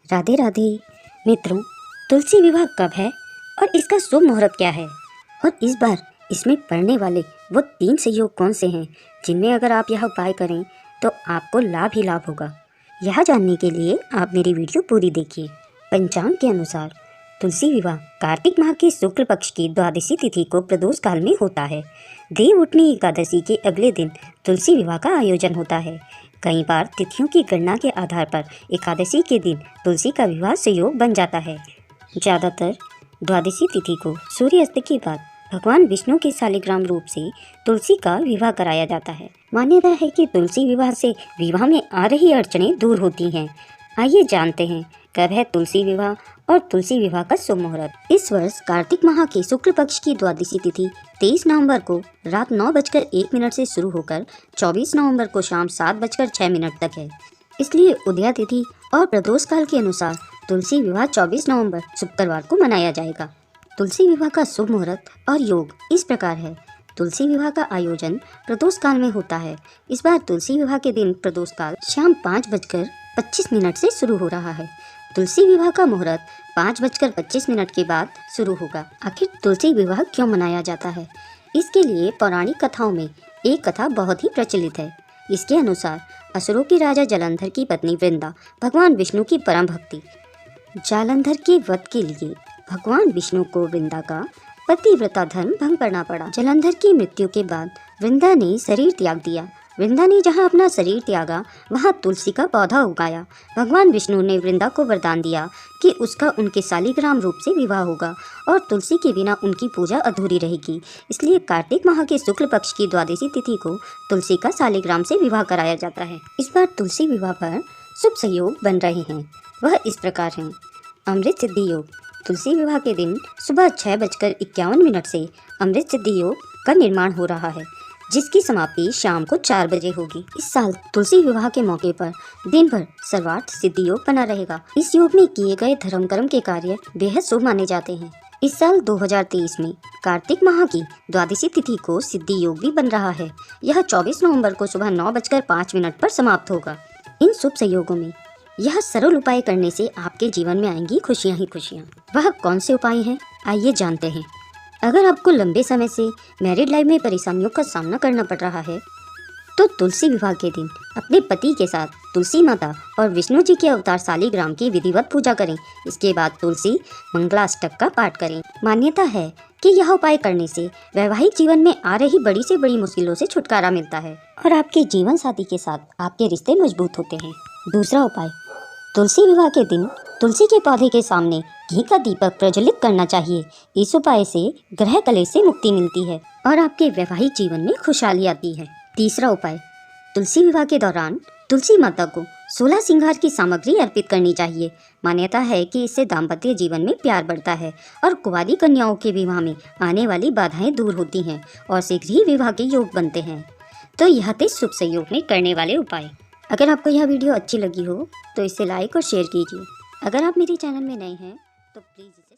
राधे राधे मित्रों, तुलसी विवाह कब है और इसका शुभ मुहूर्त क्या है और इस बार इसमें पड़ने वाले वो 3 संयोग कौन से हैं जिनमें अगर आप यह उपाय करें तो आपको लाभ ही लाभ होगा। यह जानने के लिए आप मेरी वीडियो पूरी देखिए। पंचांग के अनुसार तुलसी विवाह कार्तिक माह के शुक्ल पक्ष की द्वादशी तिथि को प्रदोष काल में होता है। देव उठनी एकादशी के अगले दिन तुलसी विवाह का आयोजन होता है। कई बार तिथियों की गणना के आधार पर एकादशी के दिन तुलसी का विवाह संयोग बन जाता है। ज़्यादातर द्वादशी तिथि को सूर्यास्त के बाद भगवान विष्णु के शालिग्राम रूप से तुलसी का विवाह कराया जाता है। मान्यता है कि तुलसी विवाह से विवाह में आ रही अड़चनें दूर होती हैं। आइए जानते हैं कब है तुलसी विवाह और तुलसी विवाह का शुभ मुहूर्त। इस वर्ष कार्तिक माह की शुक्ल पक्ष की द्वादशी तिथि 23 नवंबर को रात 9:01 से शुरू होकर 24 नवंबर को शाम 7:06 तक है। इसलिए उदया तिथि और प्रदोष काल के अनुसार तुलसी विवाह 24 नवंबर शुक्रवार को मनाया जाएगा। तुलसी विवाह का शुभ मुहूर्त और योग इस प्रकार है। तुलसी विवाह का आयोजन प्रदोष काल में होता है। इस बार तुलसी विवाह के दिन प्रदोष काल शाम 5:25 से शुरू हो रहा है। तुलसी विवाह का मुहूर्त 5:25 के बाद शुरू होगा। आखिर तुलसी विवाह क्यों मनाया जाता है? इसके लिए पौराणिक कथाओं में एक कथा बहुत ही प्रचलित है। इसके अनुसार असुरों के राजा जालंधर की पत्नी वृंदा भगवान विष्णु की परम भक्ति। जालंधर के वध के लिए भगवान विष्णु को वृंदा का पतिव्रता धर्म भंग करना पड़ा। जालंधर की मृत्यु के बाद वृंदा ने शरीर त्याग दिया। वृंदा ने जहाँ अपना शरीर त्यागा वहाँ तुलसी का पौधा उगाया। भगवान विष्णु ने वृंदा को वरदान दिया कि उसका उनके शालिग्राम रूप से विवाह होगा और तुलसी के बिना उनकी पूजा अधूरी रहेगी। इसलिए कार्तिक माह के शुक्ल पक्ष की द्वादशी तिथि को तुलसी का शालिग्राम से विवाह कराया जाता है। इस बार तुलसी विवाह पर शुभ संयोग बन रहे हैं। वह इस प्रकार हैं। अमृत सिद्धि योग तुलसी विवाह के दिन सुबह 6:51 से अमृत सिद्धि योग का निर्माण हो रहा है, जिसकी समाप्ति शाम को 4 बजे होगी। इस साल तुलसी विवाह के मौके पर दिन भर सर्वार्थ सिद्धि योग बना रहेगा। इस योग में किए गए धर्म कर्म के कार्य बेहद शुभ माने जाते हैं। इस साल 2023 में कार्तिक माह की द्वादशी तिथि को सिद्धि योग भी बन रहा है। यह 24 नवंबर को सुबह 9:05 पर समाप्त होगा। इन शुभ संयोगों में यह सरल उपाय करने से आपके जीवन में आएंगी खुशियाँ ही खुशियाँ। वह कौन से उपाय हैं, आइए जानते हैं। अगर आपको लंबे समय से मैरिड लाइफ में परेशानियों का सामना करना पड़ रहा है तो तुलसी विवाह के दिन अपने पति के साथ तुलसी माता और विष्णु जी के अवतार शालिग्राम की विधिवत पूजा करें। इसके बाद तुलसी मंगलाष्टक का पाठ करें। मान्यता है कि यह उपाय करने से वैवाहिक जीवन में आ रही बड़ी से बड़ी मुश्किलों से छुटकारा मिलता है और आपके जीवन साथी के साथ आपके रिश्ते मजबूत होते हैं। दूसरा उपाय, तुलसी विवाह के दिन तुलसी के पौधे के सामने घी का दीपक प्रज्वलित करना चाहिए। इस उपाय से ग्रह कलेश से मुक्ति मिलती है और आपके वैवाहिक जीवन में खुशहाली आती है। तीसरा उपाय, तुलसी विवाह के दौरान तुलसी माता को 16 श्रृंगार की सामग्री अर्पित करनी चाहिए। मान्यता है कि इससे दाम्पत्य जीवन में प्यार बढ़ता है और कुंवारी कन्याओं के विवाह में आने वाली बाधाएं दूर होती हैं और शीघ्र ही विवाह के योग बनते हैं। तो यह थे शुभ संयोग में करने वाले उपाय। अगर आपको यह वीडियो अच्छी लगी हो तो इसे लाइक और शेयर कीजिए। अगर आप मेरे चैनल में नए हैं तो प्लीज़